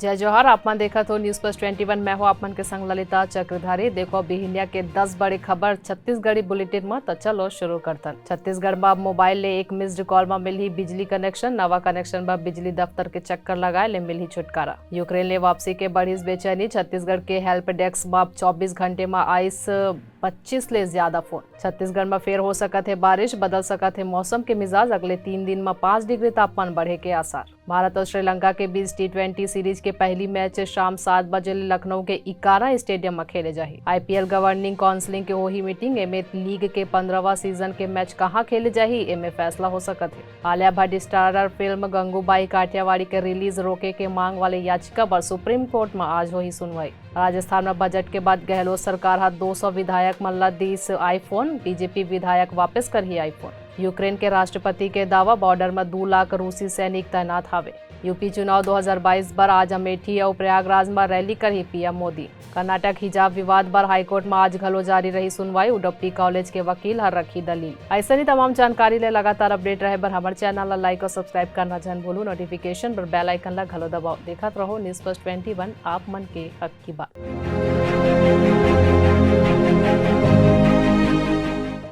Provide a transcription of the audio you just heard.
जय जोहार। आप मन देखा तो न्यूज प्लस 21। मैं हूँ आप मन के संग ललिता चक्रधारी। देखो बिहिनिया के 10 बड़ी खबर छत्तीसगढ़ी बुलेटिन में। तो चलो शुरू करतन। छत्तीसगढ़ में मोबाइल ले एक मिस्ड कॉल में मिली बिजली कनेक्शन। नवा कनेक्शन में बिजली दफ्तर के चक्कर लगाए ले मिली छुटकारा। यूक्रेन ले वापसी के बढ़ी बेचैनी। छत्तीसगढ़ के हेल्प डेस्क में 24 घंटे में आइस 25 ले ज्यादा फोन। छत्तीसगढ़ में फेर हो सकत है बारिश, बदल सकत है मौसम के मिजाज। अगले 3 दिन में 5 डिग्री तापमान बढ़े के आसार। भारत और श्रीलंका के बीच T20 सीरीज के पहली मैच शाम 7 बजे लखनऊ के इकारा स्टेडियम में खेले जाही। IPL गवर्निंग काउंसिल के होही मीटिंग। एमे लीग के 15वां सीजन के मैच कहाँ खेले जाही एमे फैसला हो सकत है। आलिया भट्ट स्टारर फिल्म गंगूबाई काठियावाड़ी के रिलीज रोके के मांग वाले याचिका पर सुप्रीम कोर्ट में आज होही सुनवाई। राजस्थान में बजट के बाद गहलोत सरकार हाथ 200 विधायक मल्ला 10 आईफोन। बीजेपी विधायक वापस करही आईफोन। यूक्रेन के राष्ट्रपति के दावा, बॉर्डर में 2 लाख रूसी सैनिक तैनात हावे। यूपी चुनाव 2022 पर आज अमेठी और प्रयागराज में रैली करही पीएम मोदी। कर्नाटक हिजाब विवाद पर हाईकोर्ट में आज घलो जारी रही सुनवाई। उडुपी कॉलेज के वकील हर रखी दलील। ऐसे ही तमाम जानकारी ले लगातार अपडेट रहे बर हमारे चैनल ला लाइक और सब्सक्राइब करना जन भूलू। नोटिफिकेशन पर बेल आइकन ला घलो दबाओ। देखत रहो न्यूज प्लस 21, आप मन के हक की बात।